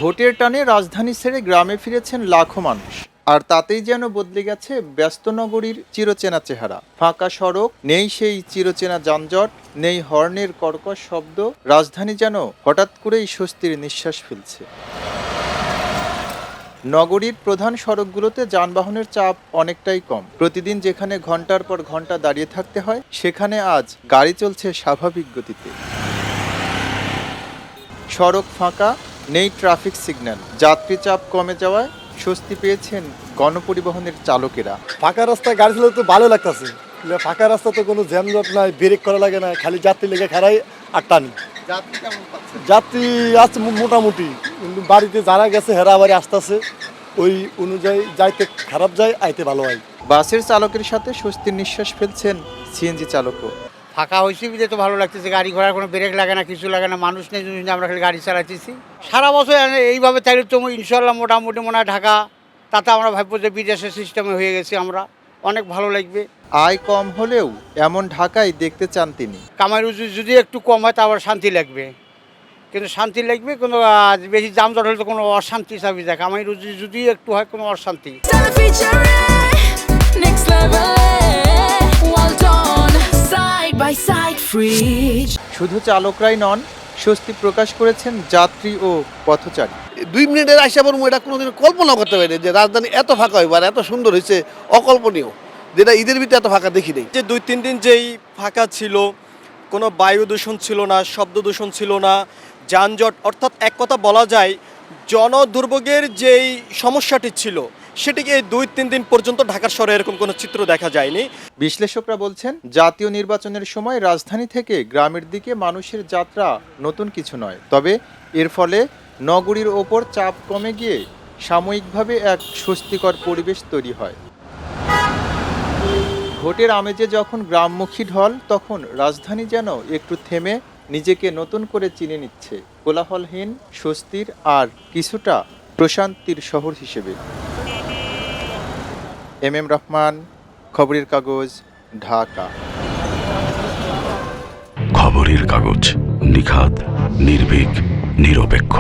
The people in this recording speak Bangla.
ভোটের টানে রাজধানী ছেড়ে গ্রামে ফিরেছেন লাখো মানুষ। আর তাতেই যেন বদলে গেছে ব্যস্ত নগরীর চিরচেনা চেহারা। ফাঁকা সড়ক, নেই সেই চিরচেনা যানজট, নেই হর্নের কর্কশ শব্দ। রাজধানী যেন হঠাৎ করেই স্বস্তির নিঃশ্বাস ফেলছে। নগরীর প্রধান সড়কগুলোতে যানবাহনের চাপ অনেকটাই কম। প্রতিদিন যেখানে ঘন্টার পর ঘন্টা দাঁড়িয়ে থাকতে হয়, সেখানে আজ গাড়ি চলছে স্বাভাবিক গতিতে। সড়ক ফাঁকা, নেই ট্রাফিক সিগন্যাল। যাত্রী চাপ কমে যাওয়ায় স্বস্তি পেয়েছেন গণপরিবহনের চালকেরা। ফাঁকা রাস্তায় গাড়ি চালাতে তো ভালো লাগতেছে। ফাঁকা রাস্তা তো কোনো জ্যামজট নাই, ব্রেক করা লাগে না, খালি যাত্রী লেগে খারাই আর টানি। যাত্রী আছে মোটামুটি, কিন্তু বাড়িতে যারা গেছে হেরা বাড়ি আসতেছে, ওই অনুযায়ী যাইতে খারাপ যায়, আইতে ভালো হয়। বাসের চালকের সাথে স্বস্তির নিঃশ্বাস ফেলছেন সিএনজি চালকও। ফাঁকা হয়েছে বিদে তো ভালো লাগতেছে, গাড়ি ঘোড়ার কোনো ব্রেক লাগে না, কিছু লাগে না, মানুষ নেই, আমরা খালি গাড়ি চালাতেছি সারা বছর। এইভাবে চাইলে তো ইনশাল্লাহ মোটামুটি মনে হয় ঢাকা, তাতে আমরা ভাববো যে বিদেশের সিস্টেমে হয়ে গেছি, আমরা অনেক ভালো লাগবে। আয় কম হলেও এমন ঢাকাই দেখতে চান তিনি। কামাই রুজি যদি একটু কম হয় তা আবার শান্তি লাগবে, কিন্তু শান্তি লাগবে কোনো বেশি যানজট হলে তো কোনো অশান্তি চাবি যায়। কামাই রুজি যদি একটু হয় কোনো অশান্তি। শুধু চালকরাই নন, স্বস্তি প্রকাশ করেছেন যাত্রী ও পথচারী। 2 মিনিটের আইসা বলবো, এটা কোনোদিন কল্পনা করতে পারি যে রাজধানী এত ফাঁকা হইব আর এত সুন্দর হয়েছে, অকল্পনীয়, যেটা ঈদের ভিতরে এত ফাঁকা দেখি নেই। যে 2-3 দিন যেই ফাঁকা ছিল, কোনো বায়ু দূষণ ছিল না, শব্দ দূষণ ছিল না, যানজট, অর্থাৎ এক কথা বলা যায় জনদুর্ভোগের যেই সমস্যাটি ছিল সেটিকে এই 2-3 দিন পর্যন্ত ঢাকার শহরে এরকম কোনো চিত্র দেখা যায়নি। বিশ্লেষকরা বলছেন, জাতীয় নির্বাচনের সময় রাজধানী থেকে গ্রামের দিকে মানুষের যাত্রা নতুন কিছু নয়। তবে এর ফলে নগরীর ওপর চাপ কমে গিয়ে সাময়িকভাবে এক স্বস্তিকর পরিবেশ তৈরি হয়। ভোটের আমেজে যখন গ্রামমুখী ঢল, তখন রাজধানী যেন একটু থেমে নিজেকে নতুন করে চিনে নিচ্ছে, কোলাহলহীন, স্বস্তির আর কিছুটা প্রশান্তির শহর হিসেবে। এম রহমান, খবরের কাগজ, ঢাকা। খবরের কাগজ, নিখাত, নির্ভীক, নিরপেক্ষ।